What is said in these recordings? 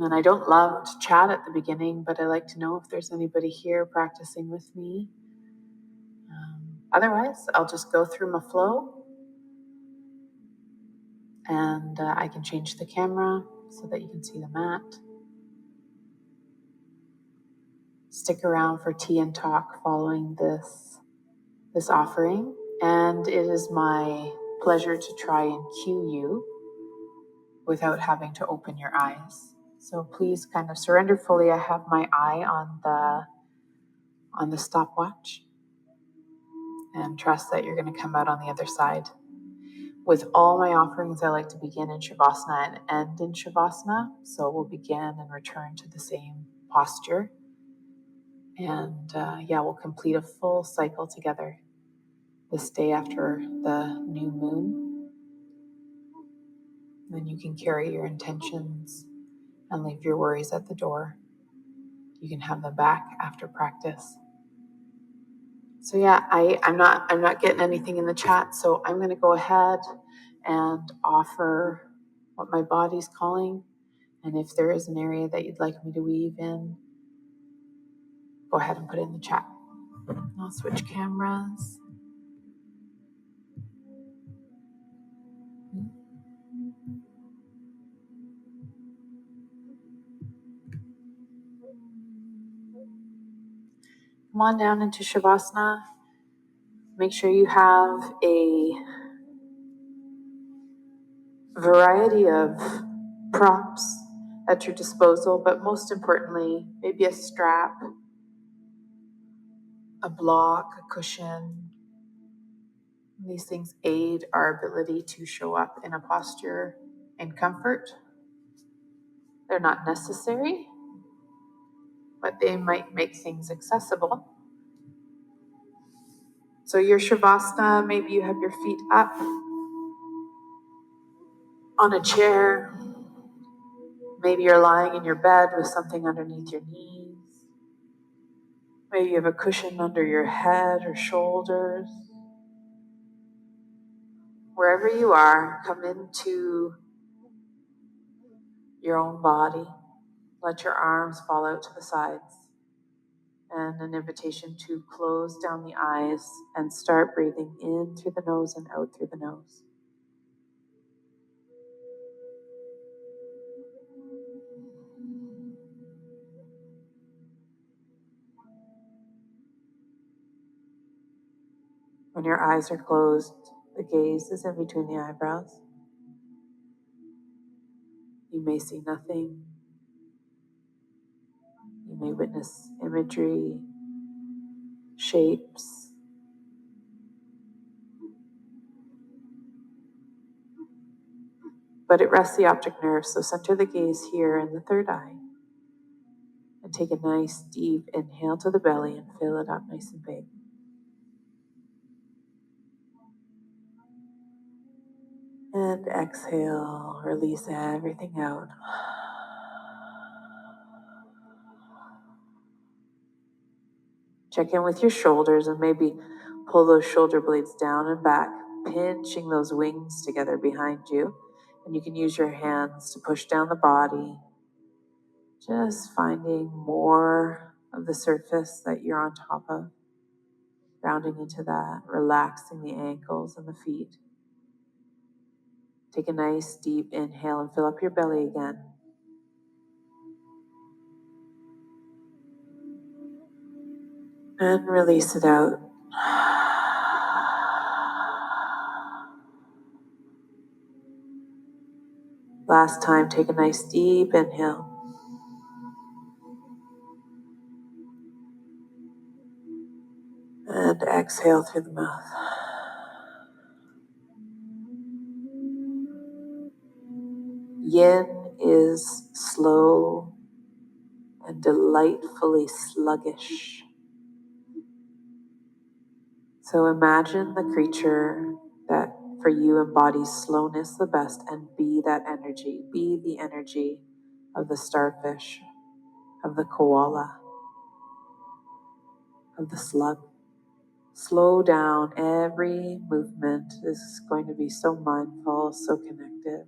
And I don't love to chat at the beginning, but I like to know if there's anybody here practicing with me. Otherwise, I'll just go through my flow, and I can change the camera so that you can see the mat. Stick around for tea and talk following this offering, and it is my pleasure to try and cue you without having to open your eyes. So please kind of surrender fully. I have my eye on the stopwatch, and trust that you're going to come out on the other side. With all my offerings, I like to begin in Shavasana and end in Shavasana. So we'll begin and return to the same posture. And we'll complete a full cycle together this day after the new moon. Then you can carry your intentions and leave your worries at the door. You can have them back after practice. So I'm not getting anything in the chat, so I'm going to go ahead and offer what my body's calling. And if there is an area that you'd like me to weave in, go ahead and put it in the chat. I'll switch cameras. Come on down into Shavasana. Make sure you have a variety of props at your disposal, but most importantly, maybe a strap, a block, a cushion. These things aid our ability to show up in a posture in comfort. They're not necessary, but they might make things accessible. So your Shavasana, maybe you have your feet up on a chair. Maybe you're lying in your bed with something underneath your knees. Maybe you have a cushion under your head or shoulders. Wherever you are, come into your own body. Let your arms fall out to the sides. And an invitation to close down the eyes and start breathing in through the nose and out through the nose. When your eyes are closed, the gaze is in between the eyebrows. You may see nothing. You may witness imagery, shapes. But it rests the optic nerve, so center the gaze here in the third eye. And take a nice deep inhale to the belly and fill it up nice and big. And exhale, release everything out. Check in with your shoulders and maybe pull those shoulder blades down and back, pinching those wings together behind you. And you can use your hands to push down the body, just finding more of the surface that you're on top of, rounding into that, relaxing the ankles and the feet. Take a nice deep inhale and fill up your belly again. And release it out. Last time, take a nice deep inhale. And exhale through the mouth. Yin is slow and delightfully sluggish. So imagine the creature that for you embodies slowness the best, and be that energy. Be the energy of the starfish, of the koala, of the slug. Slow down. Every movement is going to be so mindful, so connected.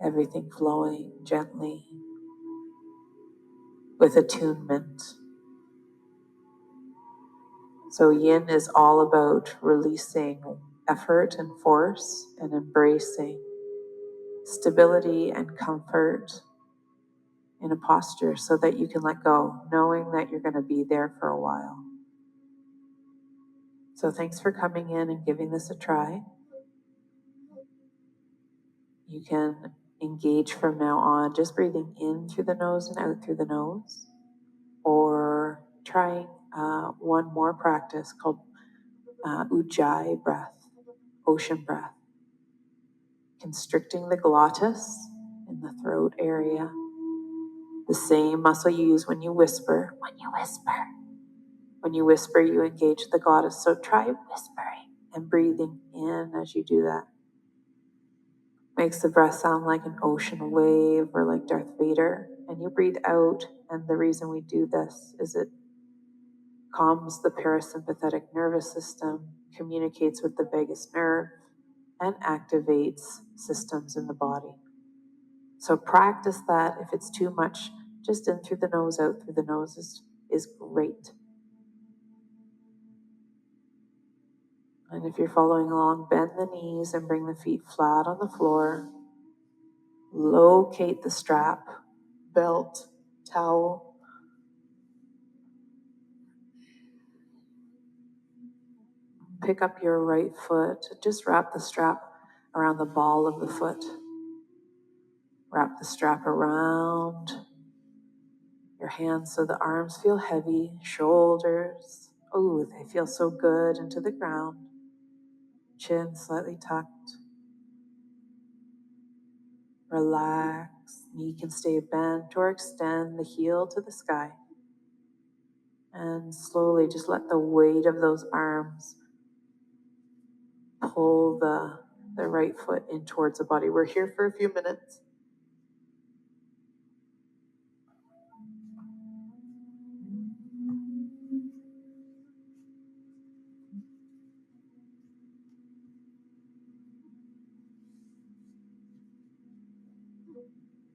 everything flowing gently with attunement. So yin is all about releasing effort and force and embracing stability and comfort in a posture so that you can let go, knowing that you're going to be there for a while. So thanks for coming in and giving this a try. You can engage from now on, just breathing in through the nose and out through the nose, or trying one more practice called ujjayi breath, ocean breath, constricting the glottis in the throat area, the same muscle you use when you whisper. When you whisper, you engage the glottis. So try whispering and breathing in as you do that. Makes the breath sound like an ocean wave or like Darth Vader. And you breathe out, and the reason we do this is it calms the parasympathetic nervous system, communicates with the vagus nerve, and activates systems in the body. So practice that. If it's too much, just in through the nose, out through the nose is great. And if you're following along, bend the knees and bring the feet flat on the floor. Locate the strap, belt, towel. Pick up your right foot. Just wrap the strap around the ball of the foot. Wrap the strap around your hands so the arms feel heavy, shoulders. Oh, they feel so good into the ground. Chin slightly tucked. Relax. Knee can stay bent or extend the heel to the sky. And slowly just let the weight of those arms pull the right foot in towards the body. We're here for a few minutes.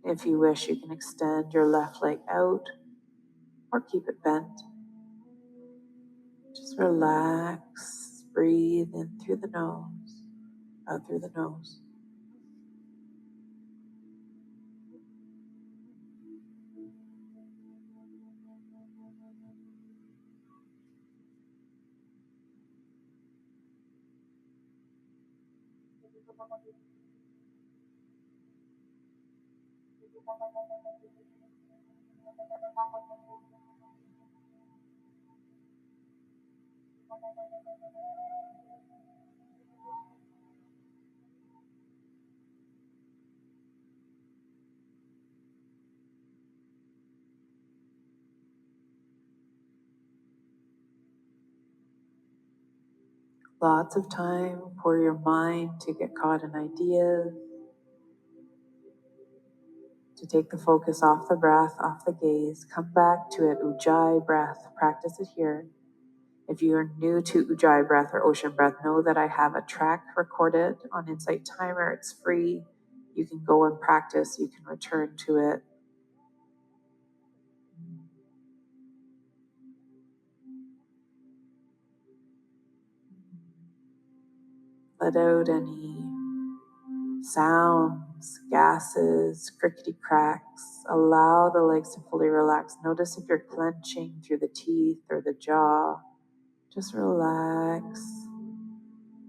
If you wish, you can extend your left leg out or keep it bent. Just relax, breathe in through the nose, out through the nose. Lots of time for your mind to get caught in ideas, to take the focus off the breath, off the gaze. Come back to it, ujjayi breath. Practice it here. If you are new to ujjayi breath or ocean breath, know that I have a track recorded on Insight Timer. It's free. You can go and practice. You can return to it. Let out any sounds, gases, crickety cracks. Allow the legs to fully relax. Notice if you're clenching through the teeth or the jaw. Just relax.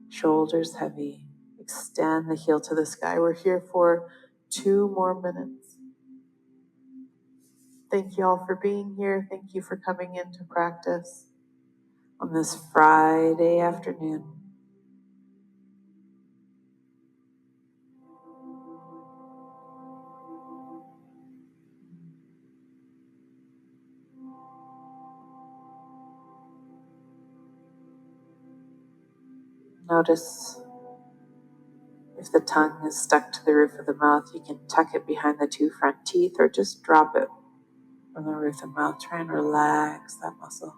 Shoulders heavy. Extend the heel to the sky. We're here for 2 more minutes. Thank you all for being here. Thank you for coming in to practice on this Friday afternoon. Notice if the tongue is stuck to the roof of the mouth, you can tuck it behind the 2 front teeth or just drop it from the roof of the mouth. Try and relax that muscle.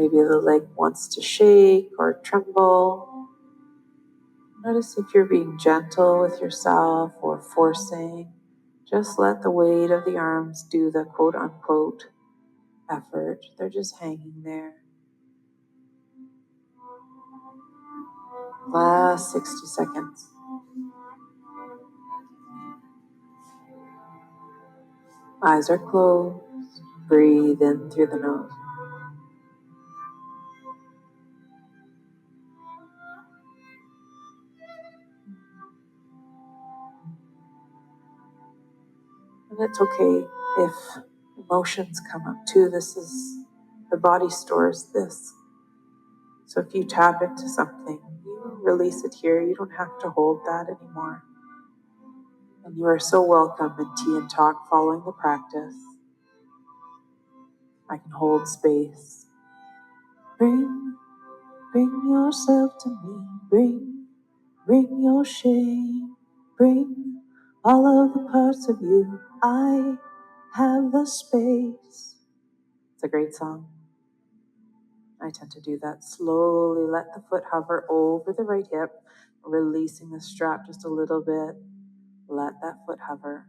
Maybe the leg wants to shake or tremble. Notice if you're being gentle with yourself or forcing. Just let the weight of the arms do the quote unquote effort. They're just hanging there. Last 60 seconds. Eyes are closed. Breathe in through the nose. And it's okay if emotions come up too. The body stores this. So if you tap into something, you release it here. You don't have to hold that anymore. And you are so welcome in Tea and Talk following the practice. I can hold space. Bring yourself to me. Bring your shame. Bring all of the parts of you. I have the space. It's a great song. I tend to do that. Slowly let the foot hover over the right hip, releasing the strap just a little bit. Let that foot hover.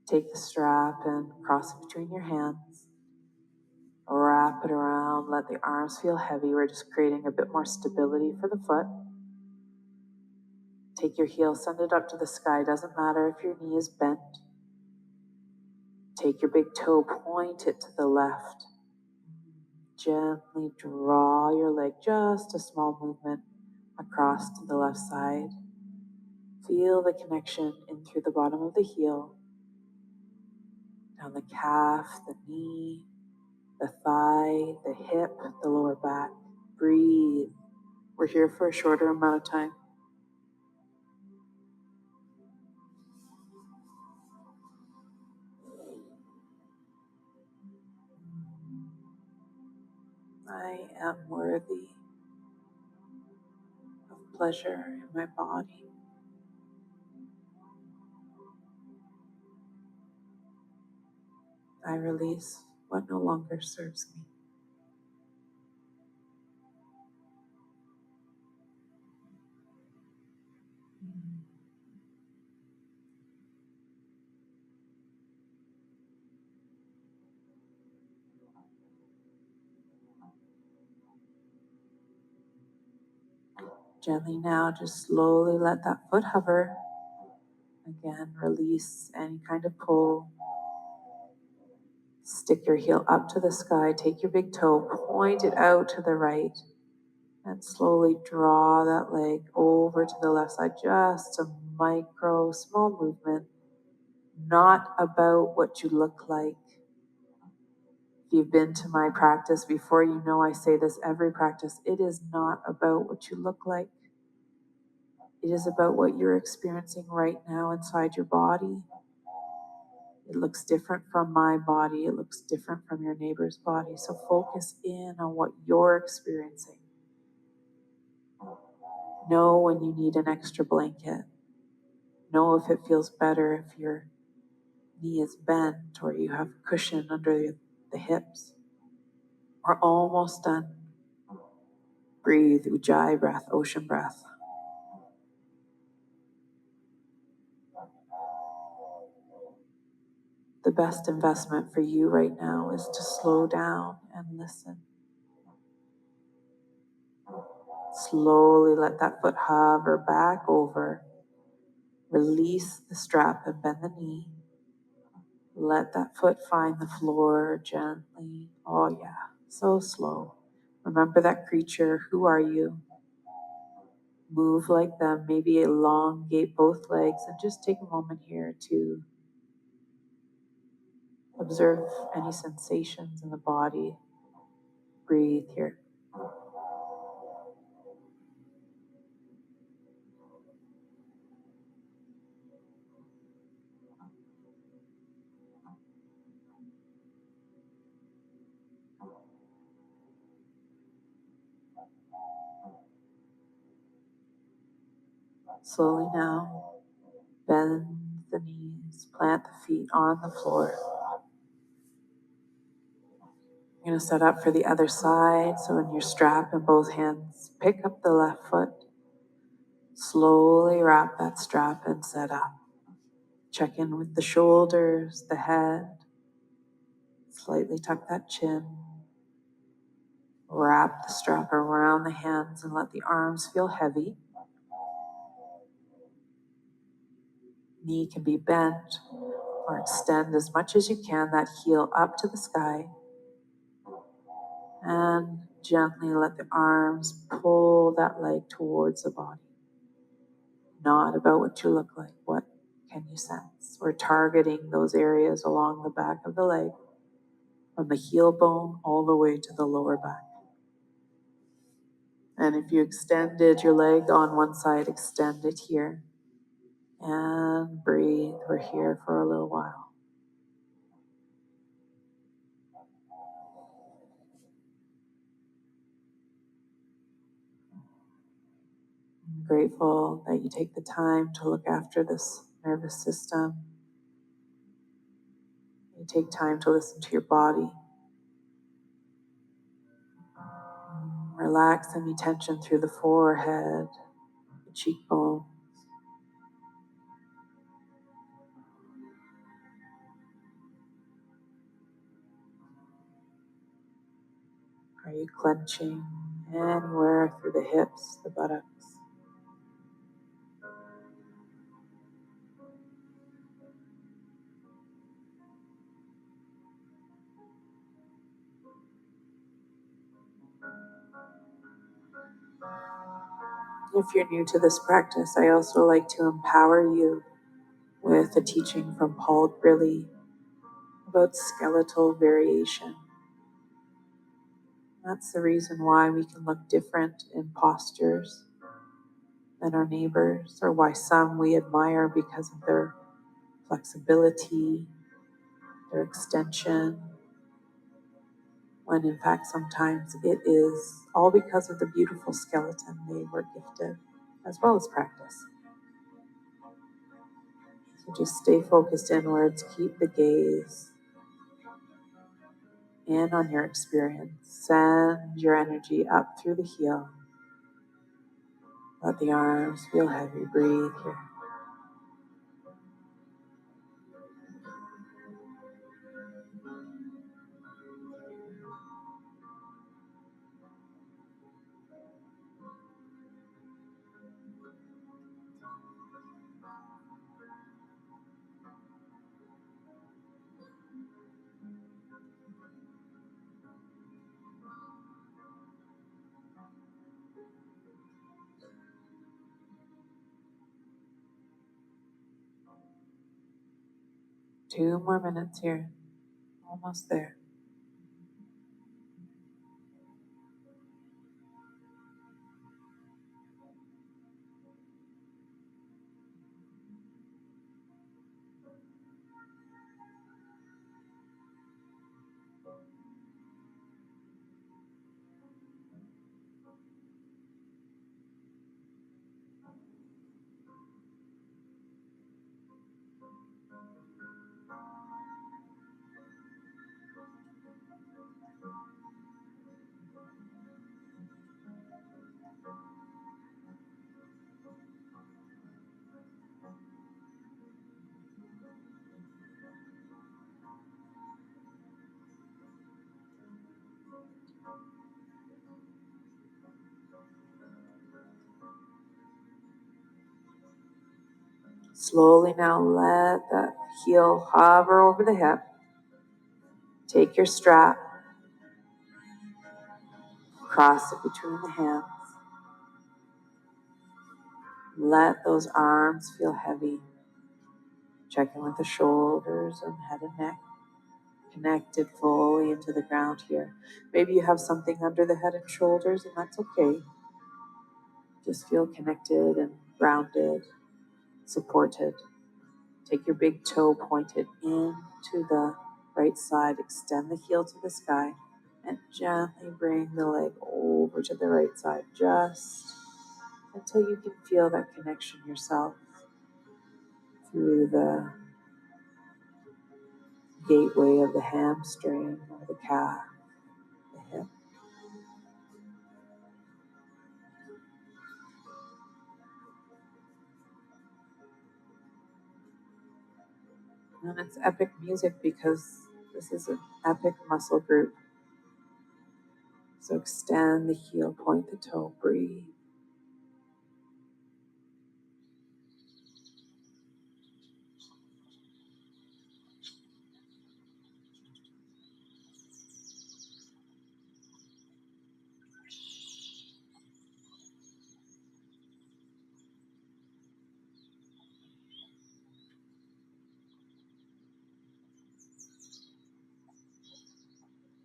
Take the strap and cross it between your hands. Wrap it around. Let the arms feel heavy. We're just creating a bit more stability for the foot. Take your heel, send it up to the sky. Doesn't matter if your knee is bent. Take your big toe, point it to the left. Gently draw your leg, just a small movement across to the left side. Feel the connection in through the bottom of the heel, down the calf, the knee, the thigh, the hip, the lower back. Breathe. We're here for a shorter amount of time. I am worthy of pleasure in my body. I release what no longer serves me. Gently now, just slowly let that foot hover. Again, release any kind of pull. Stick your heel up to the sky. Take your big toe, point it out to the right, and slowly draw that leg over to the left side. Just a micro, small movement. Not about what you look like. If you've been to my practice before, you know I say this every practice. It is not about what you look like. It is about what you're experiencing right now inside your body. It looks different from my body. It looks different from your neighbor's body. So focus in on what you're experiencing. Know when you need an extra blanket. Know if it feels better if your knee is bent or you have cushion under the hips. We're almost done. Breathe, Ujjayi breath, ocean breath. The best investment for you right now is to slow down and listen. Slowly let that foot hover back over. Release the strap and bend the knee. Let that foot find the floor gently. Oh yeah, so slow. Remember that creature. Who are you? Move like them. Maybe elongate both legs and just take a moment here to observe any sensations in the body. Breathe here. Slowly now, bend the knees, plant the feet on the floor. You're going to set up for the other side. So in your strap in both hands, pick up the left foot, slowly wrap that strap and set up. Check in with the shoulders, the head, slightly tuck that chin. Wrap the strap around the hands and let the arms feel heavy. Knee can be bent or extend as much as you can, that heel up to the sky. And gently let the arms pull that leg towards the body. Not about what you look like, what can you sense? We're targeting those areas along the back of the leg, from the heel bone all the way to the lower back. And if you extended your leg on one side, extend it here. And breathe. We're here for a little while. I'm grateful that you take the time to look after this nervous system. You take time to listen to your body. Relax any tension through the forehead, the cheekbone. Are you clenching anywhere through the hips, the buttocks? If you're new to this practice, I also like to empower you with a teaching from Paul Grilly about skeletal variation. That's the reason why we can look different in postures than our neighbors, or why some we admire because of their flexibility, their extension, when in fact sometimes it is all because of the beautiful skeleton they were gifted, as well as practice. So just stay focused inwards, keep the gaze in on your experience, send your energy up through the heel. Let the arms feel heavy, breathe here. Two more minutes here, almost there. Slowly now let the heel hover over the hip. Take your strap, cross it between the hands. Let those arms feel heavy. Check in with the shoulders and head and neck. Connected fully into the ground here. Maybe you have something under the head and shoulders, and that's okay. Just feel connected and grounded, supported. Take your big toe pointed into the right side. Extend the heel to the sky and gently bring the leg over to the right side, just until you can feel that connection yourself through the gateway of the hamstring or the calf. And it's epic music because this is an epic muscle group. So extend the heel, point the toe, breathe.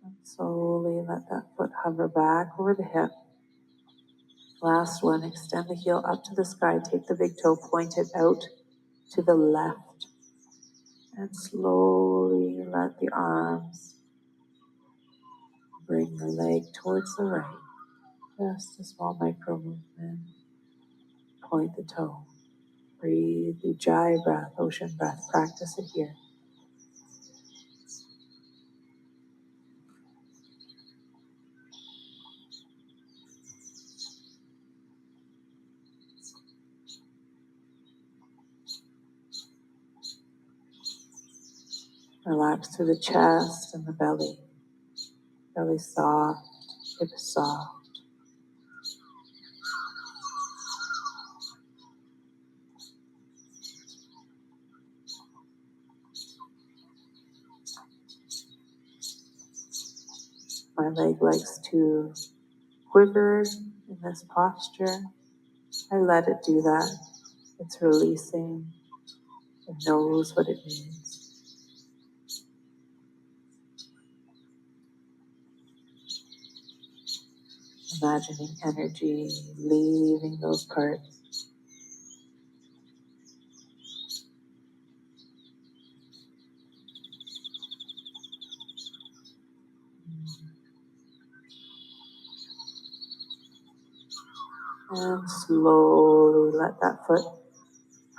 And slowly let that foot hover back over the hip. Last one, extend the heel up to the sky. Take the big toe, point it out to the left. And slowly let the arms bring the leg towards the right. Just a small micro movement. Point the toe. Breathe the Ujjayi breath, ocean breath. Practice it here. Relax through the chest and the belly. Belly soft, hips soft. My leg likes to quiver in this posture. I let it do that. It's releasing. It knows what it means. Imagining energy leaving those parts. And slowly let that foot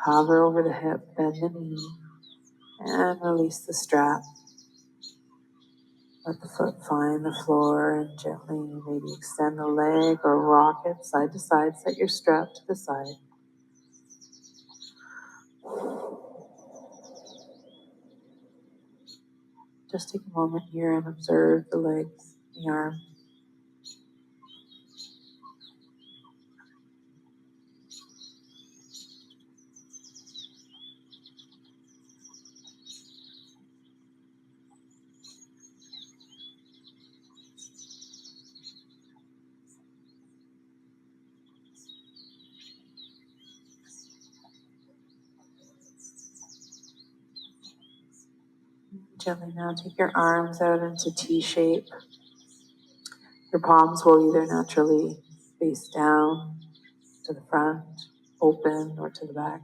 hover over the hip, bend the knee, and release the strap. Let the foot find the floor and gently maybe extend the leg or rock it side to side. Set your strap to the side. Just take a moment here and observe the legs, the arms. Gently now take your arms out into T shape. Your palms will either naturally face down to the front, open, or to the back.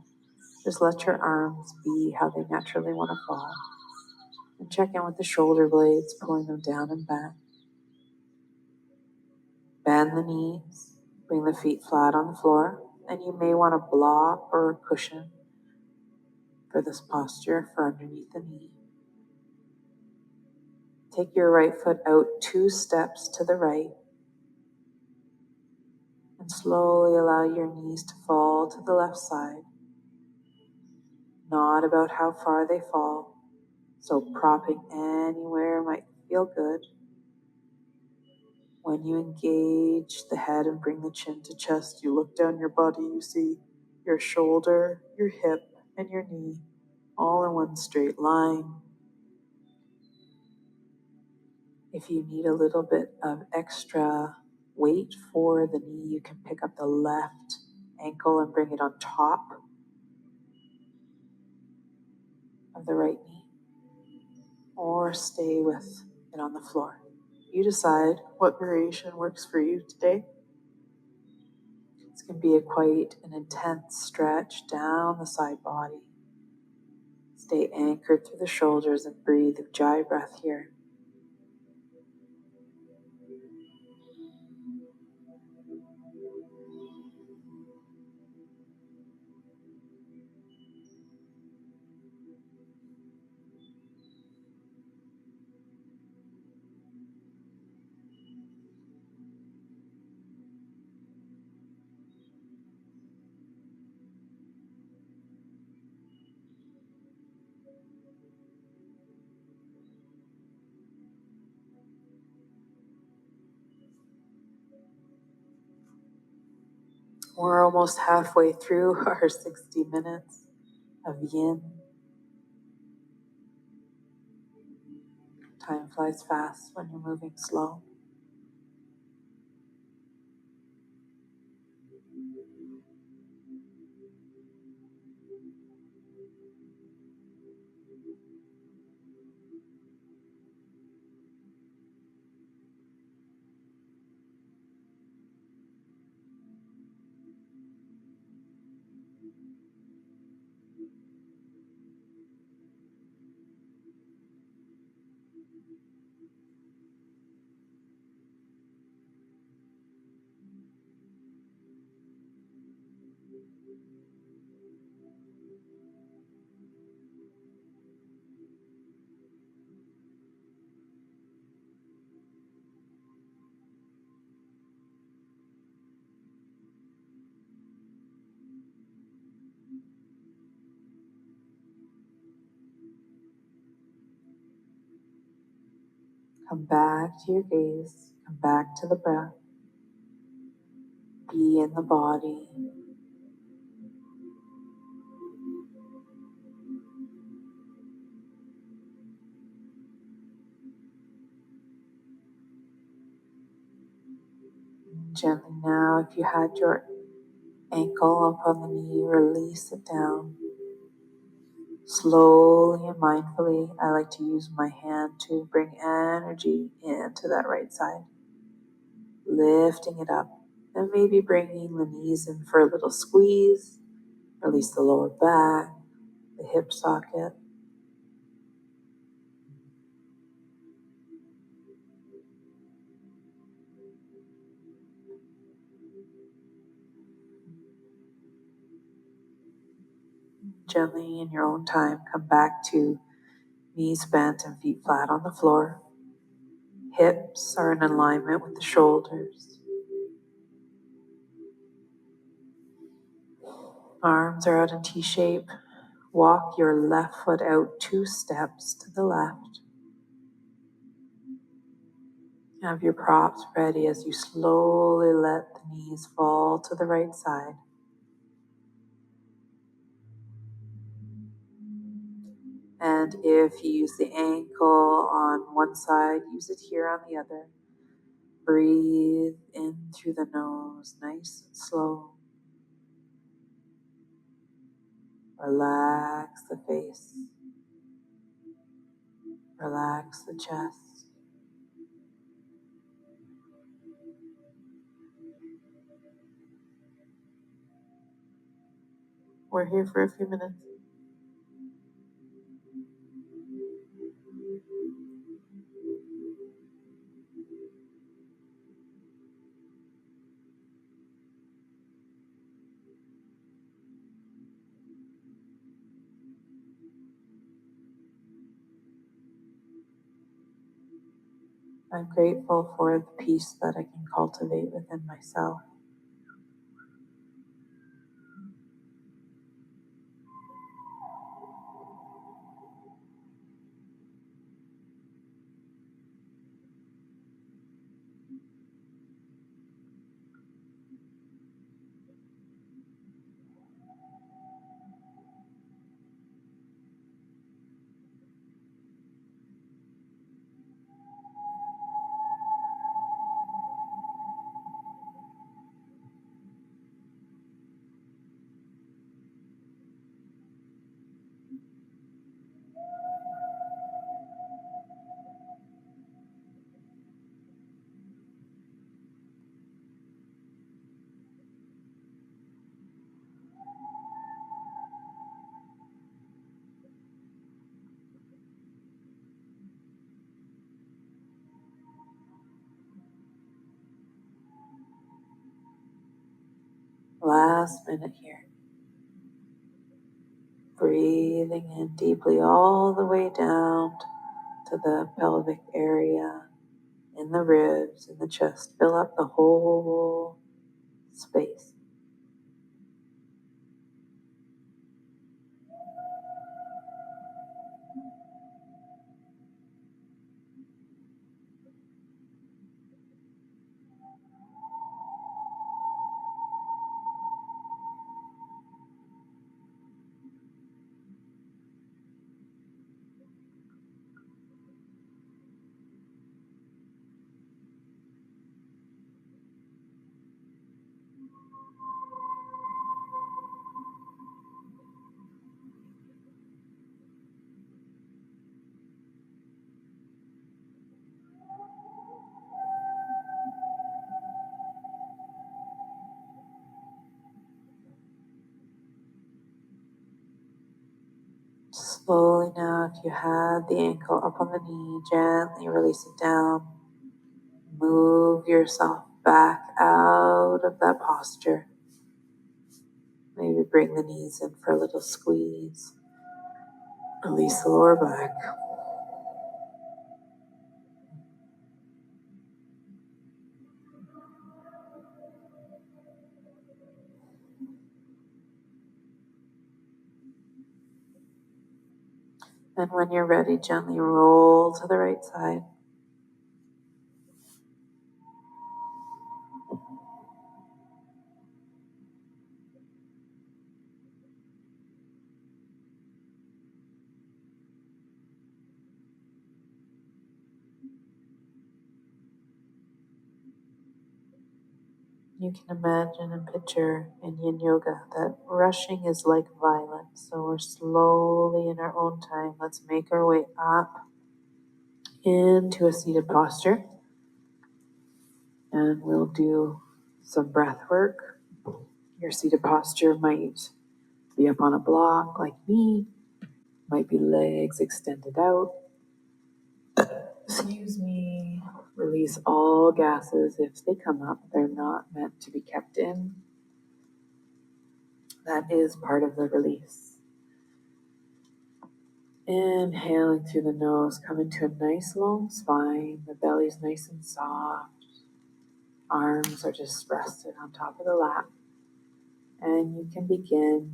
Just let your arms be how they naturally want to fall. And check in with the shoulder blades, pulling them down and back. Bend the knees, bring the feet flat on the floor, and you may want a block or a cushion for this posture for underneath the knee. Take your right foot out 2 steps to the right and slowly allow your knees to fall to the left side. Not about how far they fall, so propping anywhere might feel good. When you engage the head and bring the chin to chest, you look down your body, you see your shoulder, your hip, and your knee all in one straight line. If you need a little bit of extra weight for the knee, you can pick up the left ankle and bring it on top of the right knee, or stay with it on the floor. You decide what variation works for you today. It's going to be quite an intense stretch down the side body. Stay anchored through the shoulders and breathe the Ujjayi breath here. We're almost halfway through our 60 minutes of yin. Time flies fast when you're moving slow. Come back to your gaze, come back to the breath. Be in the body. Gently now, if you had your ankle up on the knee, release it down. Slowly and mindfully, I like to use my hand to bring energy into that right side, lifting it up, and maybe bringing the knees in for a little squeeze. Release the lower back, the hip socket. Gently, in your own time, come back to knees bent and feet flat on the floor. Hips are in alignment with the shoulders. Arms are out in T shape. Walk your left foot out 2 steps to the left. Have your props ready as you slowly let the knees fall to the right side. And if you use the ankle on one side, use it here on the other. Breathe in through the nose, nice and slow. Relax the face. Relax the chest. We're here for a few minutes. I'm grateful for the peace that I can cultivate within myself. Last minute here. Breathing in deeply all the way down to the pelvic area, in the ribs, in the chest. Fill up the whole space. Slowly now, if you had the ankle up on the knee, gently release it down. Move yourself back out of that posture. Maybe bring the knees in for a little squeeze. Release the lower back. And when you're ready, gently roll to the right side. You can imagine and picture in yin yoga that rushing is like violence. So we're slowly in our own time. Let's make our way up into a seated posture. And we'll do some breath work. Your seated posture might be up on a block like me, might be legs extended out. Excuse me. Release all gases if they come up. They're not meant to be kept in. That is part of the release. Inhaling through the nose, come into a nice long spine. The belly's nice and soft. Arms are just rested on top of the lap. And you can begin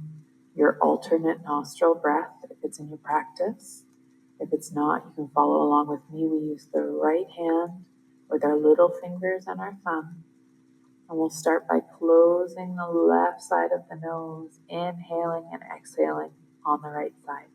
your alternate nostril breath if it's in your practice. If it's not, you can follow along with me. We use the right hand with our little fingers and our thumb. And we'll start by closing the left side of the nose, inhaling and exhaling on the right side.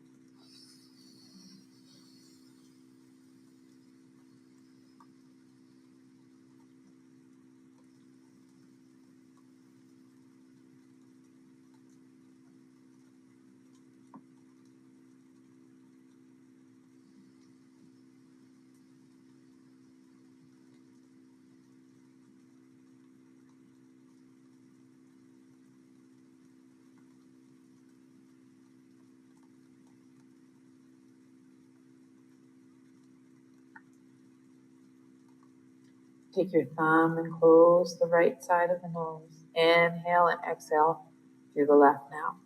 Take your thumb and close the right side of the nose. Inhale and exhale through the left now.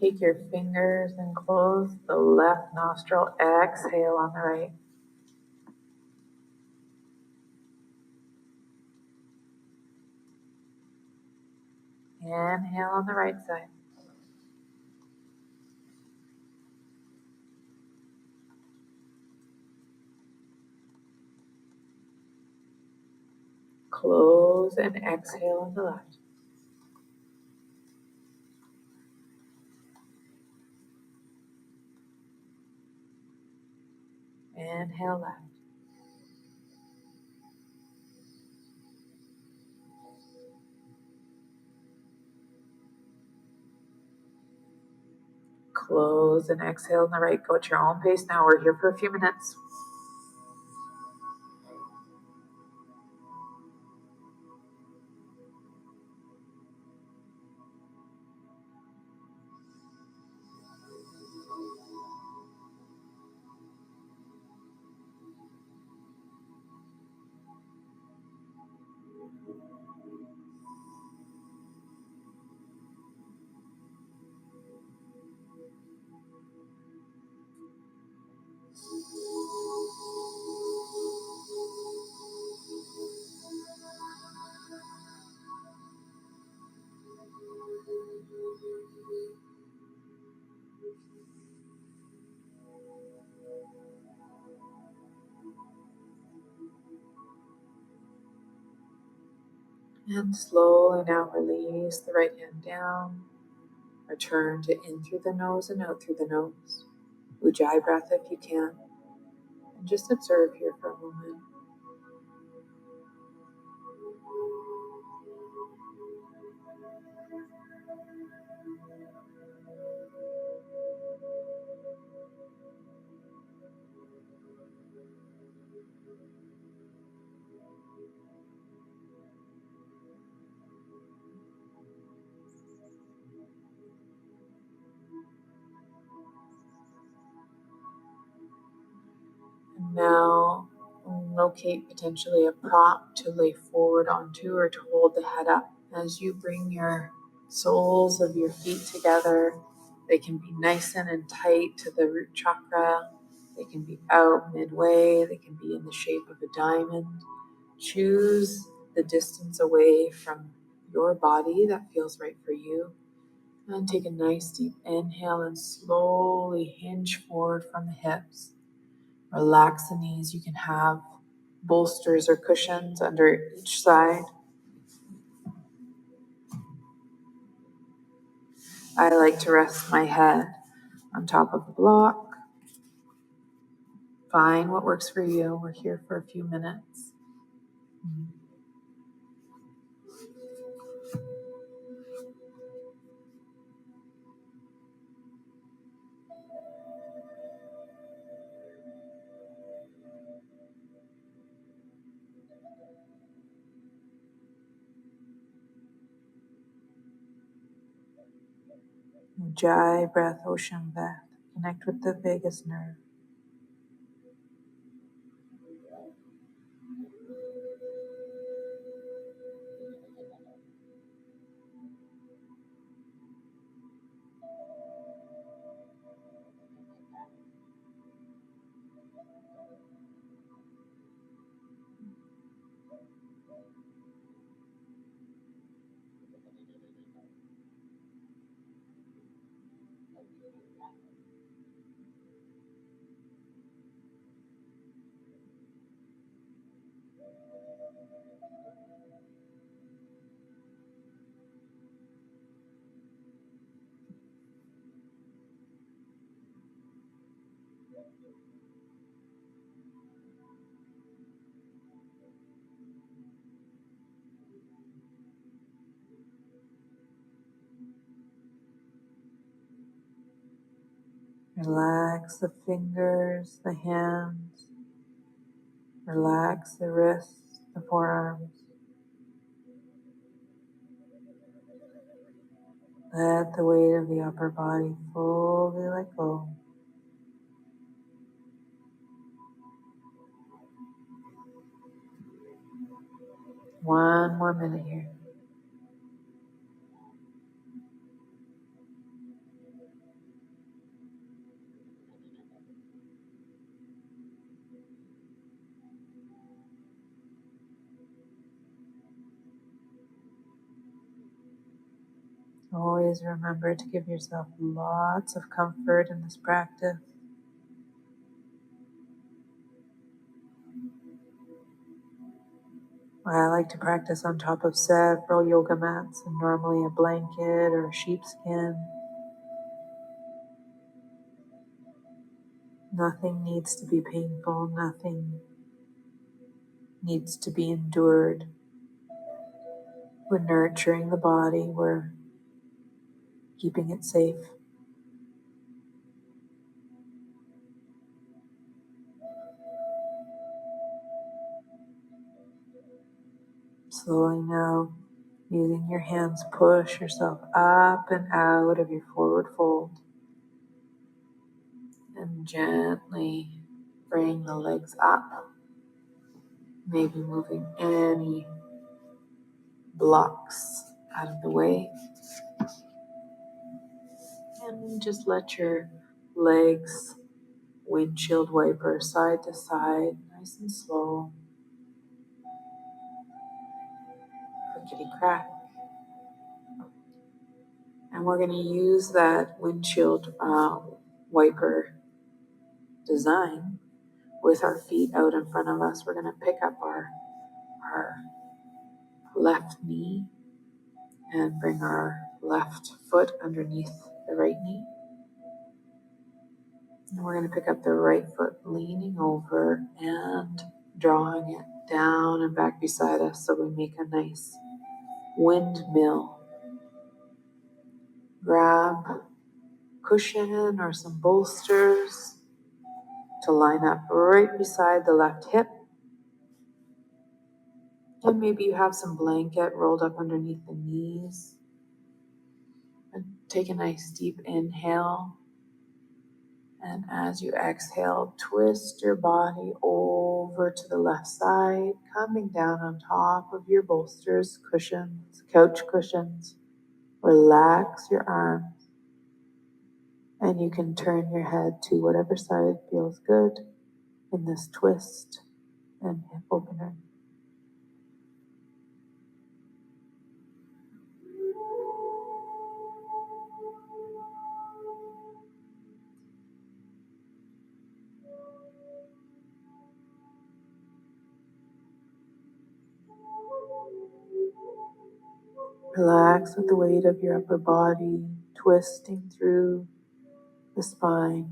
Take your fingers and close the left nostril. Exhale on the right. Inhale on the right side. Close and exhale on the left. Inhale left. Close and exhale on the right. Go at your own pace now. We're here for a few minutes. And slowly now release the right hand down. Return to in through the nose and out through the nose. Ujjayi breath if you can. And just observe here for a moment. And now locate potentially a prop to lay forward onto or to hold the head up. As you bring your soles of your feet together, they can be nice and tight to the root chakra. They can be out midway. They can be in the shape of a diamond. Choose the distance away from your body that feels right for you. And take a nice deep inhale and slowly hinge forward from the hips. Relax the knees. You can have bolsters or cushions under each side. I like to rest my head on top of the block. Find what works for you. We're here for a few minutes. Ujjayi breath, ocean breath. Connect with the vagus nerve. Relax the fingers, the hands. Relax the wrists, the forearms. Let the weight of the upper body fully let go. One more minute here. Always remember to give yourself lots of comfort in this practice. I like to practice on top of several yoga mats and normally a blanket or a sheepskin. Nothing needs to be painful. Nothing needs to be endured. We're nurturing the body. We're keeping it safe. Slowly now, using your hands, push yourself up and out of your forward fold. And gently bring the legs up. Maybe moving any blocks out of the way. And just let your legs windshield wiper side to side, nice and slow. Rickety crack. And we're going to use that windshield wiper design with our feet out in front of us. We're going to pick up our left knee and bring our left foot underneath the right knee. And we're going to pick up the right foot, leaning over and drawing it down and back beside us so we make a nice windmill. Grab cushion or some bolsters to line up right beside the left hip. And maybe you have some blanket rolled up underneath the knees. And take a nice deep inhale. And as you exhale, twist your body over to the left side, coming down on top of your bolsters, cushions, couch cushions. Relax your arms. And you can turn your head to whatever side feels good in this twist and hip opener. Relax with the weight of your upper body, twisting through the spine.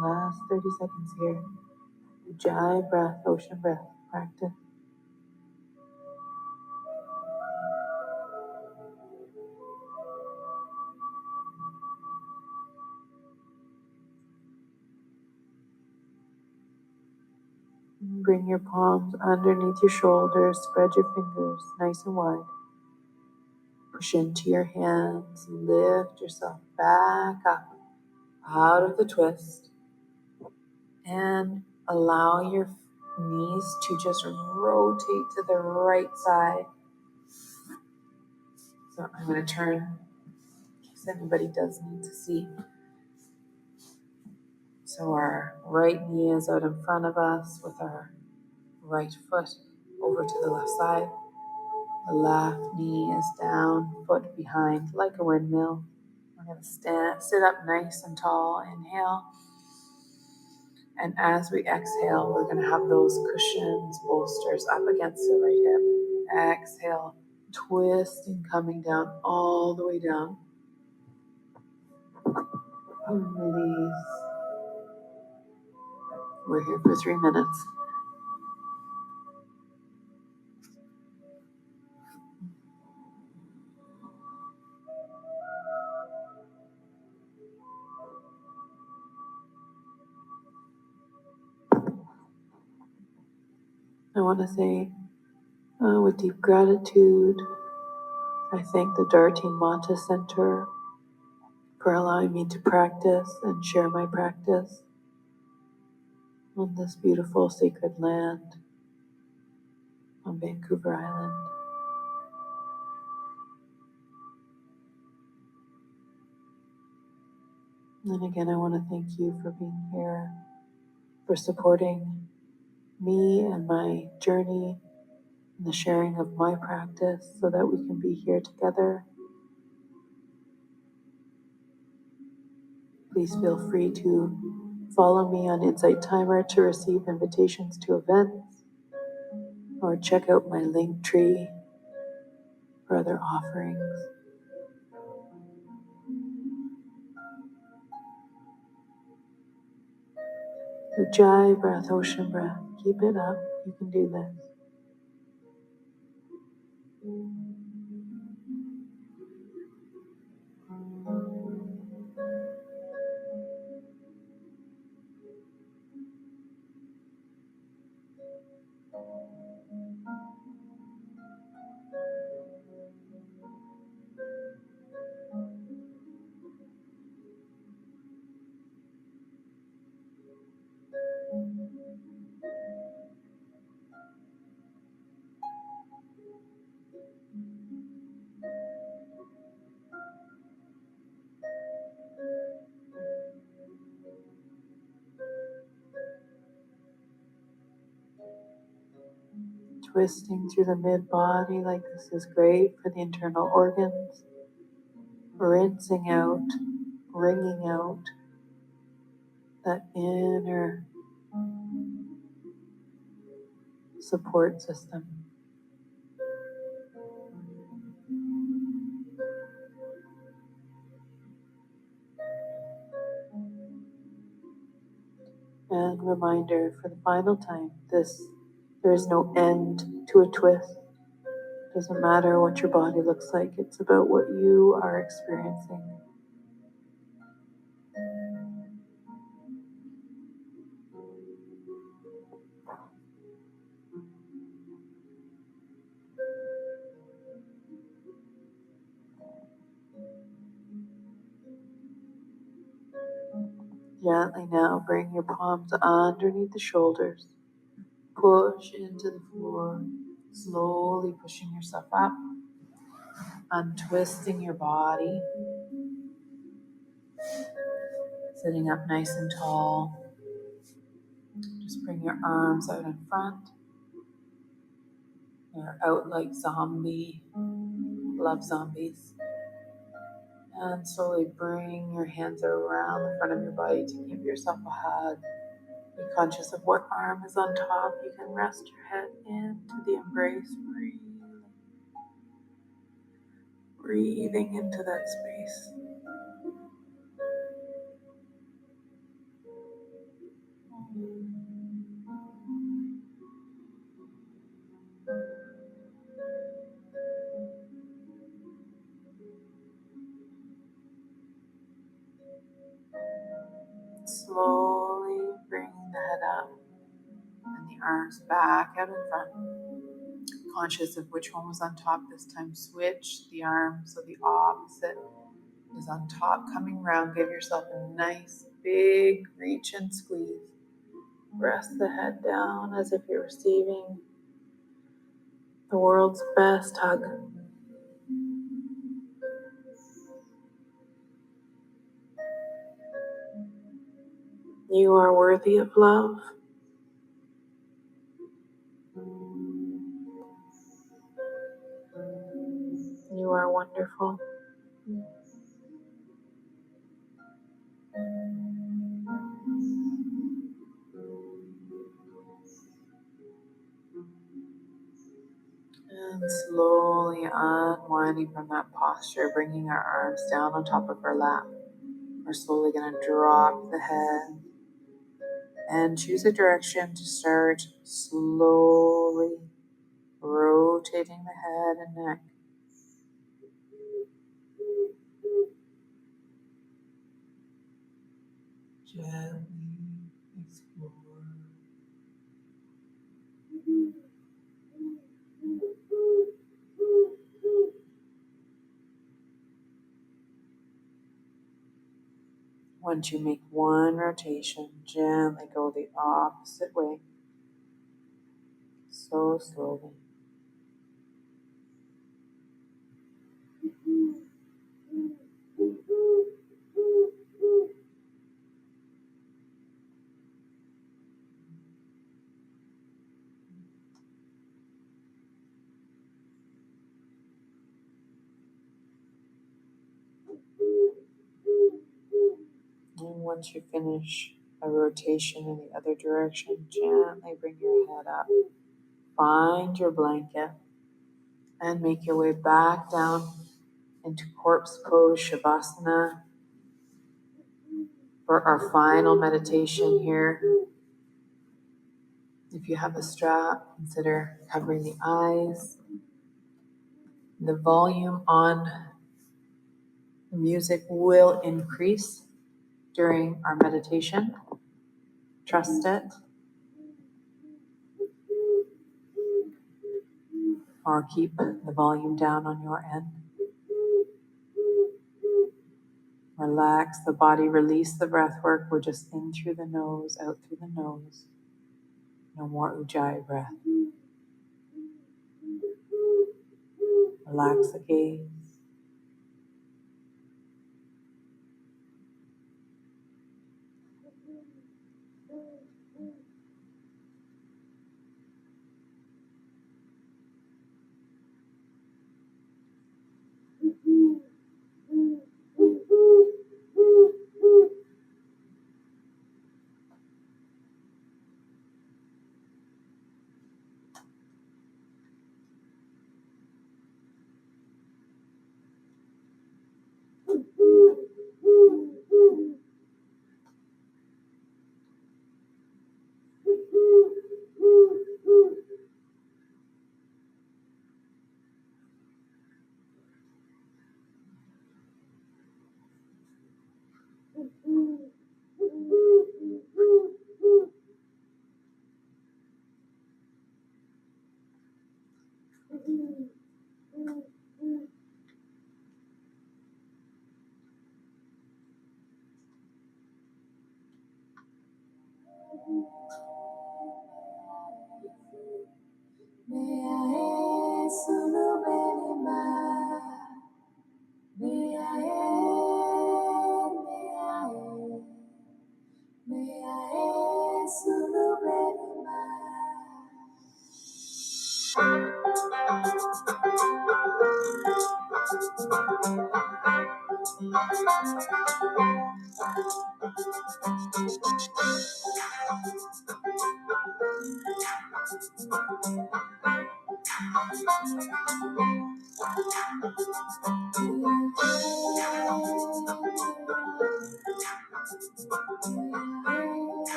Last 30 seconds here. Ujjayi breath, ocean breath practice. Bring your palms underneath your shoulders, spread your fingers nice and wide. Push into your hands, lift yourself back up out of the twist, and allow your knees to just rotate to the right side. So I'm going to turn in case anybody does need to see. So our right knee is out in front of us with our right foot over to the left side. The left knee is down, foot behind like a windmill. We're going to sit up nice and tall. Inhale. And as we exhale, we're going to have those cushions, bolsters up against the right hip. Exhale, twisting, coming down all the way down. And release. We're here for 3 minutes. I want to say, with deep gratitude, I thank the Darting Mata Center for allowing me to practice and share my practice on this beautiful sacred land on Vancouver Island. And again, I want to thank you for being here, for supporting me and my journey and the sharing of my practice so that we can be here together. Please feel free to follow me on Insight Timer to receive invitations to events, or check out my link tree for other offerings. Ujjayi breath, ocean breath. Keep it up. You can do this. Twisting through the mid-body like this is great for the internal organs. Rinsing out, wringing out that inner support system. And reminder for the final time, there is no end to a twist. Doesn't matter what your body looks like, it's about what you are experiencing. Gently now bring your palms underneath the shoulders. Push into the floor, slowly pushing yourself up, untwisting your body, sitting up nice and tall. Just bring your arms out in front. You're out like zombie. Love zombies. And slowly bring your hands around the front of your body to give yourself a hug. Be conscious of what arm is on top. You can rest your head into the embrace. Breathing into that space. Slowly bringing the head up and the arms back out in front. Conscious of which one was on top this time. Switch the arms so the opposite is on top. Coming around, give yourself a nice big reach and squeeze. Rest the head down as if you're receiving the world's best hug. You are worthy of love. You are wonderful. And slowly unwinding from that posture, bringing our arms down on top of our lap. We're slowly going to drop the head and choose a direction to start slowly rotating the head and neck. Gently explore. Once you make one rotation, gently go the opposite way. So slowly. once you finish a rotation in the other direction, gently bring your head up. Find your blanket and make your way back down into corpse pose, Shavasana, for our final meditation here. If you have a strap, consider covering the eyes. The volume on the music will increase during our meditation. Trust it. Or keep the volume down on your end. Relax the body, release the breath work. We're just in through the nose, out through the nose. No more ujjayi breath. Relax the gaze.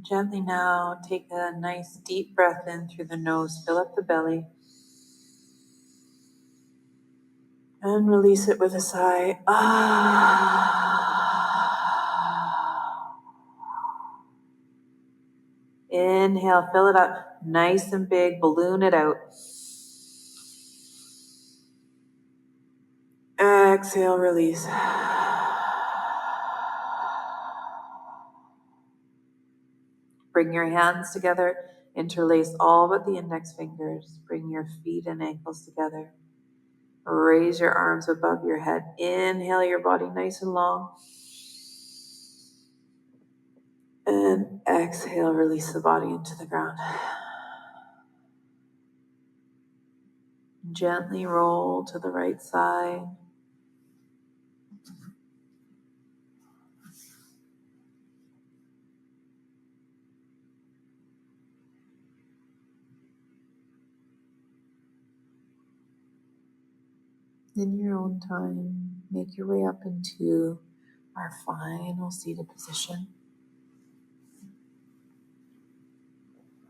Gently now take a nice deep breath in through the nose, fill up the belly, and release it with a sigh. Inhale, fill it up nice and big, balloon it out. Exhale, release. Bring your hands together, interlace all but the index fingers. Bring your feet and ankles together. Raise your arms above your head. Inhale your body nice and long. And exhale, release the body into the ground. Gently roll to the right side. In your own time, make your way up into our final seated position.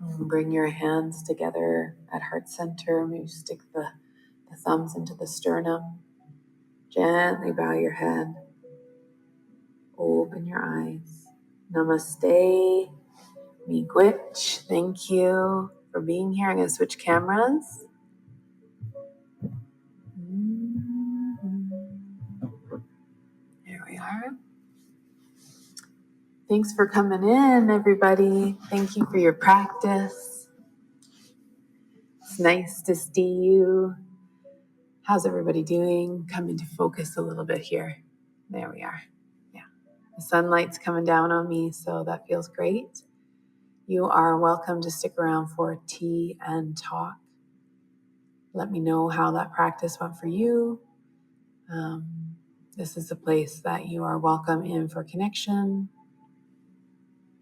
And bring your hands together at heart center. Maybe stick the thumbs into the sternum. Gently bow your head. Open your eyes. Namaste. Miigwech. Thank you for being here. I'm going to switch cameras. There we are. Thanks for coming in, everybody. Thank you for your practice. It's nice to see you. How's everybody doing? Come into focus a little bit here. There we are. Yeah. The sunlight's coming down on me, so that feels great. You are welcome to stick around for tea and talk. Let me know how that practice went for you. This is a place that you are welcome in for connection,